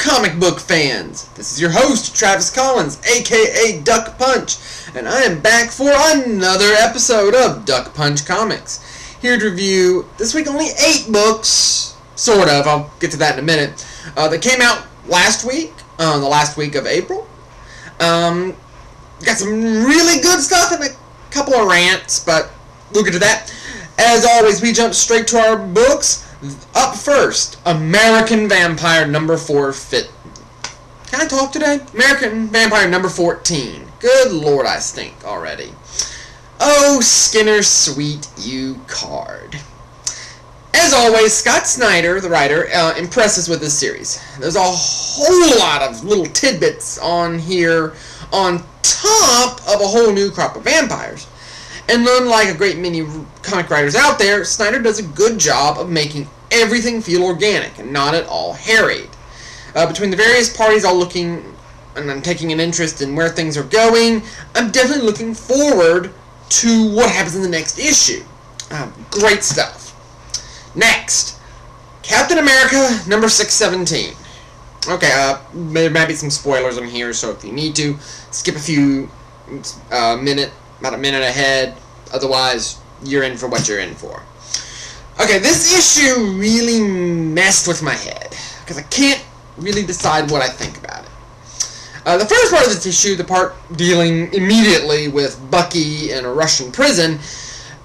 comic book fans. This is your host, Travis Collins, aka Duck Punch, and I am back for another episode of Duck Punch Comics. Here to review, this week only 8 books, sort of, I'll get to that in a minute, that came out last week, the last week of April. Got some really good stuff and a couple of rants, but we'll get to that. As always, we jump straight to our books. Up first, American Vampire number 4 fit. Can I talk today? American Vampire number 14. Good lord, I stink already. Oh, Skinner, sweet you card. As always, Scott Snyder, the writer, impresses with this series. There's a whole lot of little tidbits on here on top of a whole new crop of vampires. And unlike a great many comic writers out there, Snyder does a good job of making everything feel organic and not at all harried. Between the various parties all looking and I'm taking an interest in where things are going, I'm definitely looking forward to what happens in the next issue. Great stuff. Next, Captain America number 617. Okay, there might be some spoilers on here, so if you need to, skip a few about a minute ahead. Otherwise, you're in for what you're in for. Okay, this issue really messed with my head, because I can't really decide what I think about it. The first part of this issue, the part dealing immediately with Bucky in a Russian prison,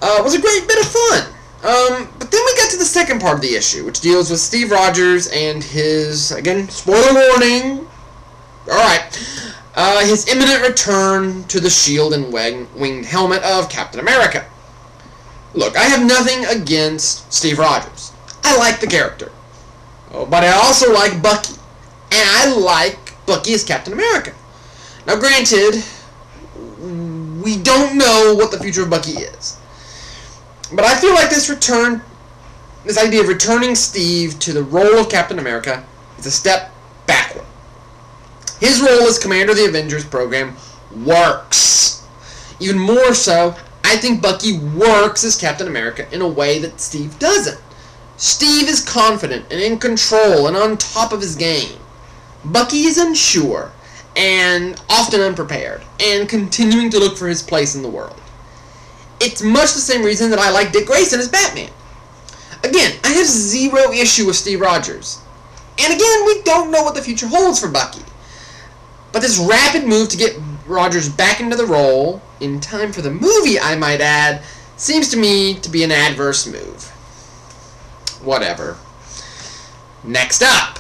was a great bit of fun. But then we got to the second part of the issue, which deals with Steve Rogers and his, again, spoiler warning, alright, his imminent return to the shield and winged helmet of Captain America. Look, I have nothing against Steve Rogers. I like the character. Oh, but I also like Bucky. And I like Bucky as Captain America. Now granted, we don't know what the future of Bucky is. But I feel like this idea of returning Steve to the role of Captain America is a step backward. His role as commander of the Avengers program works. Even more so, I think Bucky works as Captain America in a way that Steve doesn't. Steve is confident and in control and on top of his game. Bucky is unsure and often unprepared and continuing to look for his place in the world. It's much the same reason that I like Dick Grayson as Batman. Again, I have zero issue with Steve Rogers. And again, we don't know what the future holds for Bucky. But this rapid move to get Rogers back into the role, in time for the movie I might add, seems to me to be an adverse move. Whatever. Next up,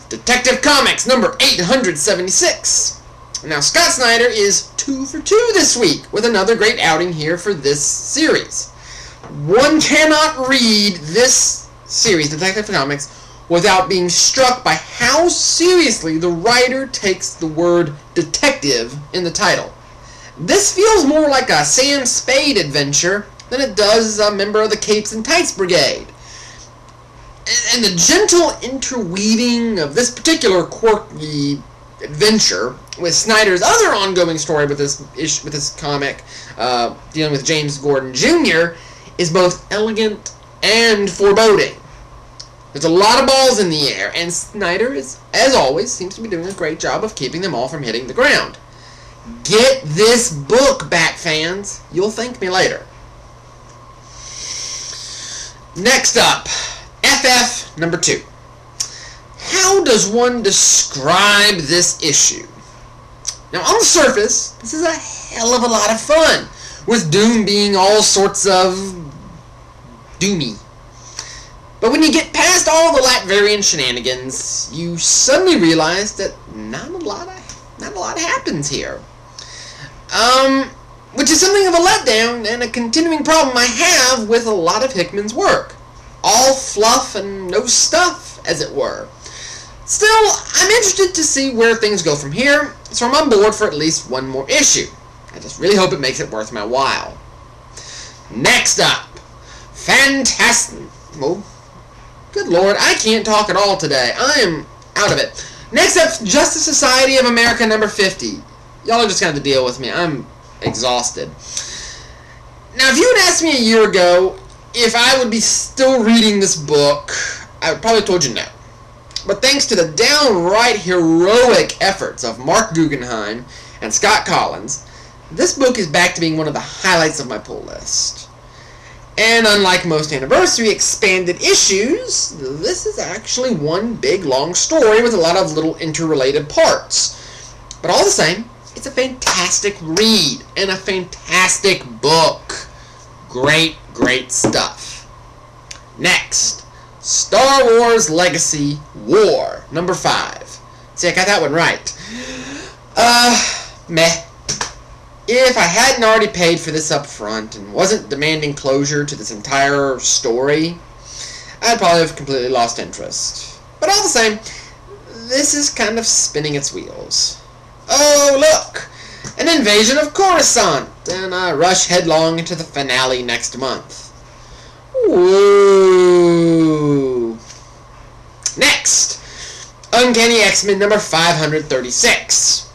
Detective Comics number 876. Now, Scott Snyder is 2 for 2 this week with another great outing here for this series. One cannot read this series, Detective Comics, without being struck by how seriously the writer takes the word detective in the title. This feels more like a Sam Spade adventure than it does a member of the Capes and Tights Brigade. And the gentle interweaving of this particular quirky adventure with Snyder's other ongoing story with this comic dealing with James Gordon Jr. is both elegant and foreboding. There's a lot of balls in the air, and Snyder, as always, seems to be doing a great job of keeping them all from hitting the ground. Get this book, Bat fans. You'll thank me later. Next up, FF number 2. How does one describe this issue? Now, on the surface, this is a hell of a lot of fun, with Doom being all sorts of doomy. But when you get past all the Latverian shenanigans, you suddenly realize that not a lot happens here. Which is something of a letdown and a continuing problem I have with a lot of Hickman's work. All fluff and no stuff, as it were. Still, I'm interested to see where things go from here, so I'm on board for at least one more issue. I just really hope it makes it worth my while. Next up, Fantastic... Oh, good lord, I can't talk at all today. I am out of it. Next up, Justice Society of America number 50. Y'all are just going to have to deal with me. I'm exhausted. Now, if you had asked me a year ago if I would be still reading this book, I would probably have told you no. But thanks to the downright heroic efforts of Mark Guggenheim and Scott Collins, this book is back to being one of the highlights of my pull list. And unlike most anniversary expanded issues, this is actually one big long story with a lot of little interrelated parts. But all the same, it's a fantastic read and a fantastic book. Great, great stuff. Next, Star Wars Legacy War, number 5. See, I got that one right. Meh. If I hadn't already paid for this up front and wasn't demanding closure to this entire story, I'd probably have completely lost interest. But all the same, this is kind of spinning its wheels. Oh, look! An invasion of Coruscant, and I rush headlong into the finale next month. Woo! Next, Uncanny X-Men number 536.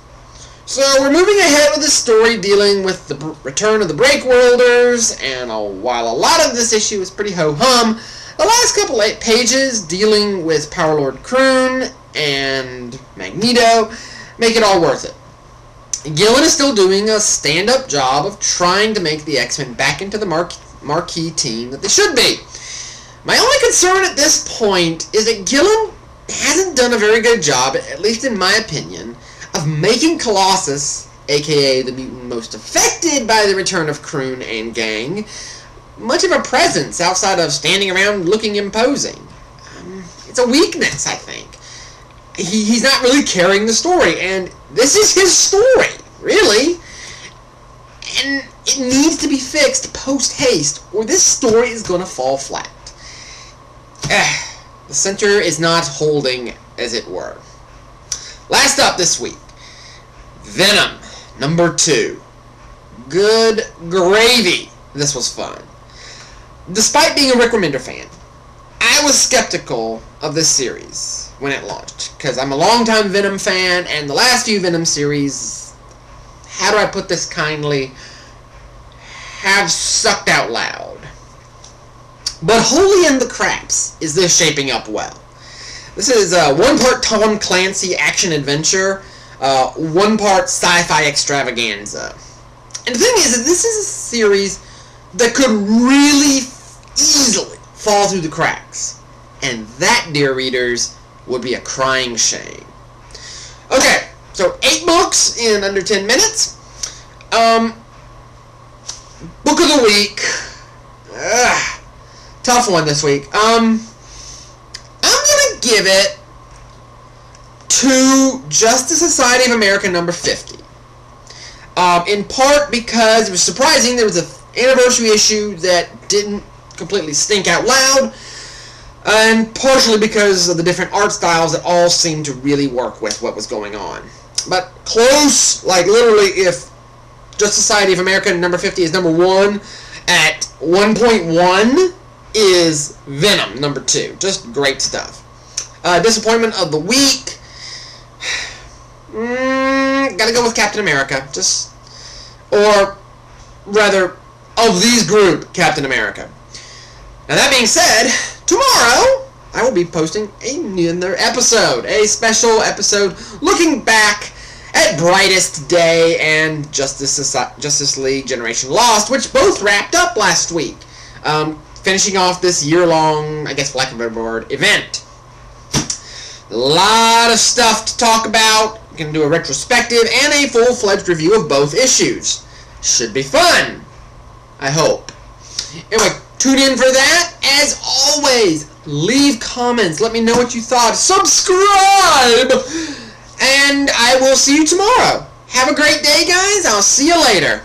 So we're moving ahead with this story dealing with the return of the Breakworlders, and while a lot of this issue is pretty ho-hum, the last couple 8 pages dealing with Power Lord Kroon and Magneto make it all worth it. Gillen is still doing a stand-up job of trying to make the X-Men back into the marquee team that they should be. My only concern at this point is that Gillen hasn't done a very good job, at least in my opinion, of making Colossus, aka the mutant most affected by the return of Kroon and gang, much of a presence outside of standing around looking imposing. It's a weakness, I think. He's not really carrying the story, and this is his story, really. And it needs to be fixed post-haste, or this story is going to fall flat. The center is not holding, as it were. Last up this week, Venom, number 2. Good gravy. This was fun. Despite being a Rick Remender fan, I was skeptical of this series when it launched, because I'm a longtime Venom fan, and the last few Venom series, how do I put this kindly, have sucked out loud. But holy in the craps is this shaping up well. This is one part Tom Clancy action-adventure, one part sci-fi extravaganza. And the thing is that this is a series that could really easily fall through the cracks. And that, dear readers, would be a crying shame. Okay, so 8 books in under 10 minutes. Book of the week. Tough one this week. I'm gonna give it to Justice Society of America number 50. In part because it was surprising there was an anniversary issue that didn't completely stink out loud, and partially because of the different art styles that all seemed to really work with what was going on. But close, like literally if Justice Society of America number 50 is number 1, at 1.1 is Venom number 2. Just great stuff. Disappointment of the week. Gotta go with Captain America. Or rather, of these group, Captain America. Now that being said, tomorrow I will be posting another episode, a special episode looking back at Brightest Day and Justice League Generation Lost, which both wrapped up last week, finishing off this year-long, I guess for lack of a better word, event. A lot of stuff to talk about. We're going to do a retrospective and a full-fledged review of both issues. Should be fun, I hope. Anyway, tune in for that. As always, leave comments. Let me know what you thought. Subscribe! And I will see you tomorrow. Have a great day, guys. I'll see you later.